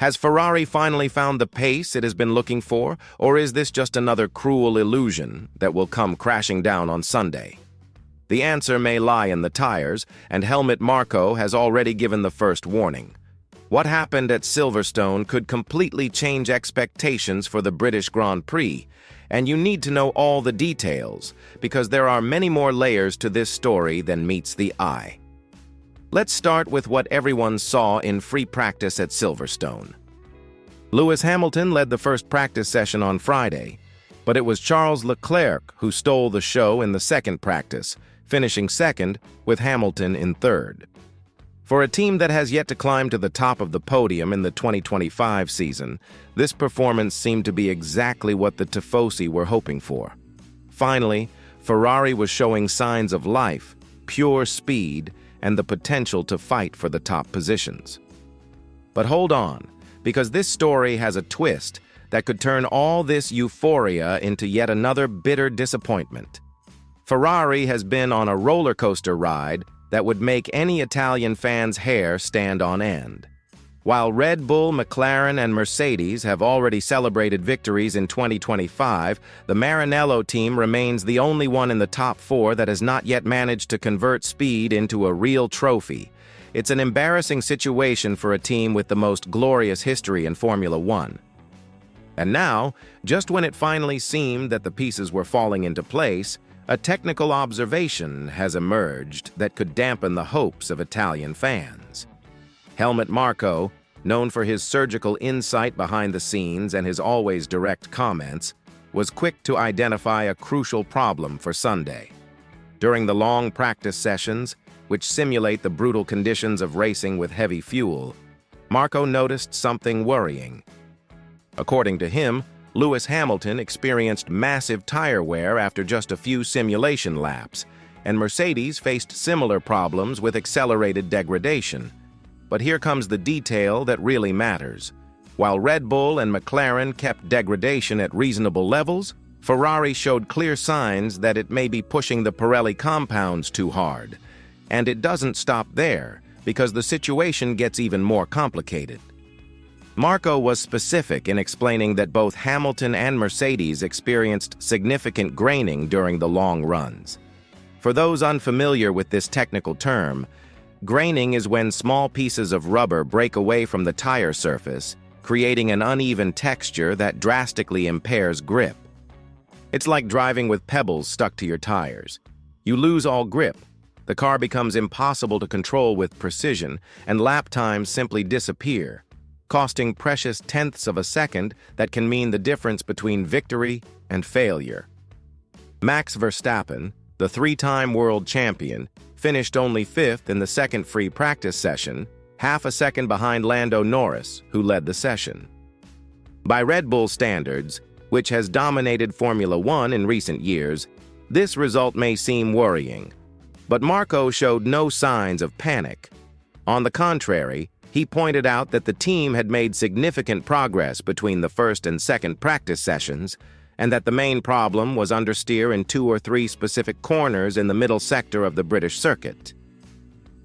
Has Ferrari finally found the pace it has been looking for, or is this just another cruel illusion that will come crashing down on Sunday? The answer may lie in the tires, and helmet Marko has already given the first warning. What happened at Silverstone could completely change expectations for the British Grand Prix, and you need to know all the details, because there are many more layers to this story than meets the eye. Let's start with what everyone saw in free practice at Silverstone. Lewis Hamilton led the first practice session on Friday, but it was Charles Leclerc who stole the show in the second practice, finishing second with Hamilton in third. For a team that has yet to climb to the top of the podium in the 2025 season, this performance seemed to be exactly what the Tifosi were hoping for. Finally, Ferrari was showing signs of life, pure speed, and the potential to fight for the top positions. But hold on, because this story has a twist that could turn all this euphoria into yet another bitter disappointment. Ferrari has been on a roller coaster ride that would make any Italian fan's hair stand on end. While Red Bull, McLaren, and Mercedes have already celebrated victories in 2025, the Maranello team remains the only one in the top four that has not yet managed to convert speed into a real trophy. It's an embarrassing situation for a team with the most glorious history in Formula One. And now, just when it finally seemed that the pieces were falling into place, a technical observation has emerged that could dampen the hopes of Italian fans. Helmut Marko, known for his surgical insight behind the scenes and his always direct comments, was quick to identify a crucial problem for Sunday. During the long practice sessions, which simulate the brutal conditions of racing with heavy fuel, Marko noticed something worrying. According to him, Lewis Hamilton experienced massive tire wear after just a few simulation laps, and Mercedes faced similar problems with accelerated degradation. But here comes the detail that really matters. While Red Bull and McLaren kept degradation at reasonable levels, Ferrari showed clear signs that it may be pushing the Pirelli compounds too hard. And it doesn't stop there, because the situation gets even more complicated. Marko was specific in explaining that both Hamilton and Mercedes experienced significant graining during the long runs. For those unfamiliar with this technical term, graining is when small pieces of rubber break away from the tire surface, creating an uneven texture that drastically impairs grip. It's like driving with pebbles stuck to your tires. You lose all grip, the car becomes impossible to control with precision, and lap times simply disappear, costing precious tenths of a second that can mean the difference between victory and failure. Max Verstappen, the three-time world champion, finished only fifth in the second free practice session, half a second behind Lando Norris, who led the session. By Red Bull standards, which has dominated Formula One in recent years, this result may seem worrying. But Marko showed no signs of panic. On the contrary, he pointed out that the team had made significant progress between the first and second practice sessions, and that the main problem was understeer in 2 or 3 specific corners in the middle sector of the British circuit.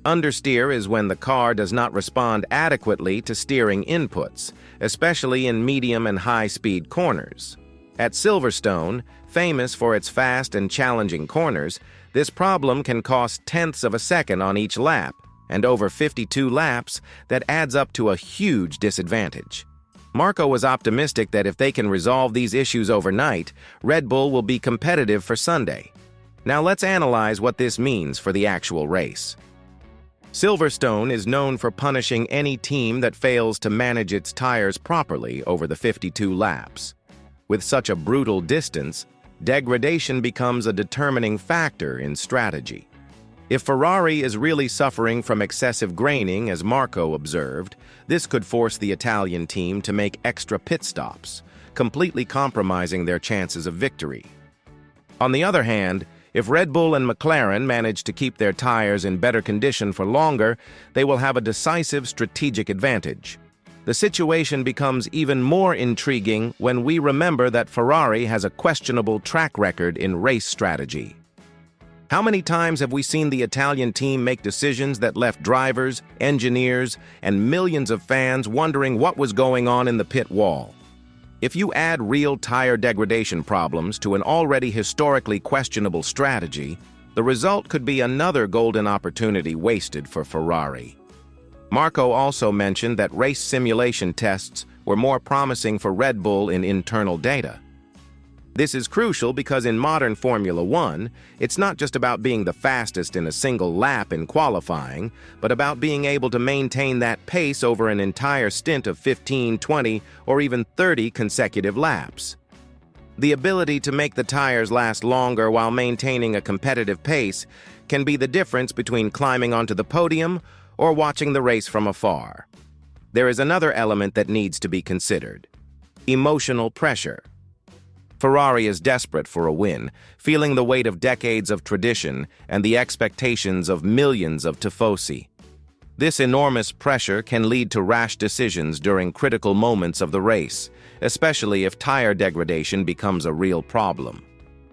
Understeer is when the car does not respond adequately to steering inputs, especially in medium and high-speed corners. At Silverstone, famous for its fast and challenging corners, this problem can cost tenths of a second on each lap, and over 52 laps, that adds up to a huge disadvantage. Marko was optimistic that if they can resolve these issues overnight, Red Bull will be competitive for Sunday. Now let's analyze what this means for the actual race. Silverstone is known for punishing any team that fails to manage its tires properly over the 52 laps. With such a brutal distance, degradation becomes a determining factor in strategy. If Ferrari is really suffering from excessive graining, as Marko observed, this could force the Italian team to make extra pit stops, completely compromising their chances of victory. On the other hand, if Red Bull and McLaren manage to keep their tires in better condition for longer, they will have a decisive strategic advantage. The situation becomes even more intriguing when we remember that Ferrari has a questionable track record in race strategy. How many times have we seen the Italian team make decisions that left drivers, engineers, and millions of fans wondering what was going on in the pit wall? If you add real tire degradation problems to an already historically questionable strategy, the result could be another golden opportunity wasted for Ferrari. Marko also mentioned that race simulation tests were more promising for Red Bull in internal data. This is crucial because in modern Formula One, it's not just about being the fastest in a single lap in qualifying, but about being able to maintain that pace over an entire stint of 15, 20, or even 30 consecutive laps. The ability to make the tires last longer while maintaining a competitive pace can be the difference between climbing onto the podium or watching the race from afar. There is another element that needs to be considered: emotional pressure. Ferrari is desperate for a win, feeling the weight of decades of tradition and the expectations of millions of tifosi. This enormous pressure can lead to rash decisions during critical moments of the race, especially if tire degradation becomes a real problem.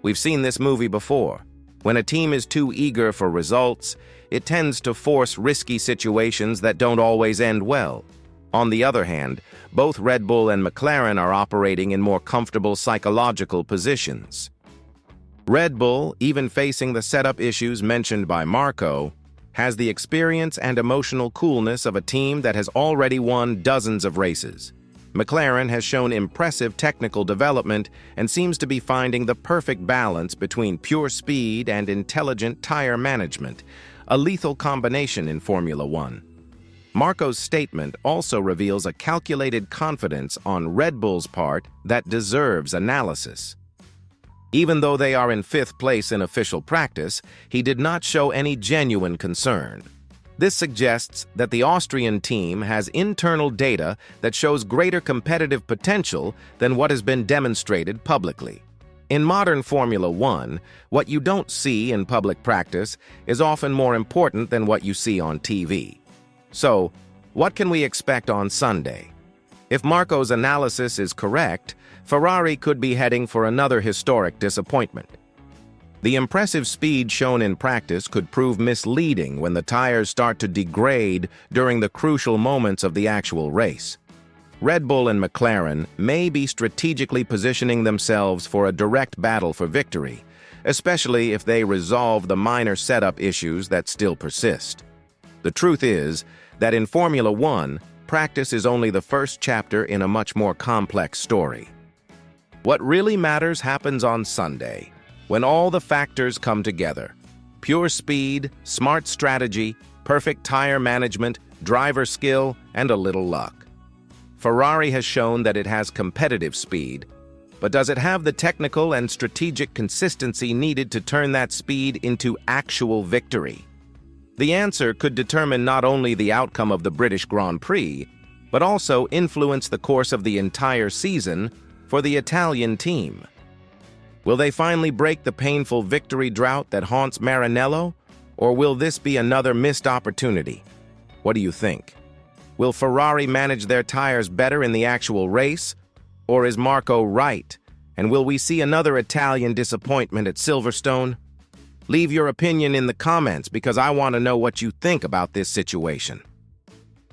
We've seen this movie before. When a team is too eager for results, it tends to force risky situations that don't always end well. On the other hand, both Red Bull and McLaren are operating in more comfortable psychological positions. Red Bull, even facing the setup issues mentioned by Marko, has the experience and emotional coolness of a team that has already won dozens of races. McLaren has shown impressive technical development and seems to be finding the perfect balance between pure speed and intelligent tire management, a lethal combination in Formula One. Marko's statement also reveals a calculated confidence on Red Bull's part that deserves analysis. Even though they are in 5th place in official practice, he did not show any genuine concern. This suggests that the Austrian team has internal data that shows greater competitive potential than what has been demonstrated publicly. In modern Formula One, what you don't see in public practice is often more important than what you see on TV. So, what can we expect on Sunday? If Marko's analysis is correct, Ferrari could be heading for another historic disappointment. The impressive speed shown in practice could prove misleading when the tires start to degrade during the crucial moments of the actual race. Red Bull and McLaren may be strategically positioning themselves for a direct battle for victory, especially if they resolve the minor setup issues that still persist. The truth is that in Formula One, practice is only the first chapter in a much more complex story. What really matters happens on Sunday, when all the factors come together: pure speed, smart strategy, perfect tire management, driver skill, and a little luck. Ferrari has shown that it has competitive speed, but does it have the technical and strategic consistency needed to turn that speed into actual victory? The answer could determine not only the outcome of the British Grand Prix, but also influence the course of the entire season for the Italian team. Will they finally break the painful victory drought that haunts Maranello, or will this be another missed opportunity? What do you think? Will Ferrari manage their tires better in the actual race, or is Marko right, and will we see another Italian disappointment at Silverstone? Leave your opinion in the comments because I want to know what you think about this situation.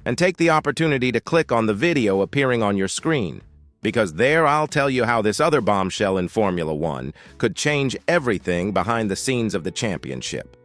And take the opportunity to click on the video appearing on your screen, because there I'll tell you how this other bombshell in Formula One could change everything behind the scenes of the championship.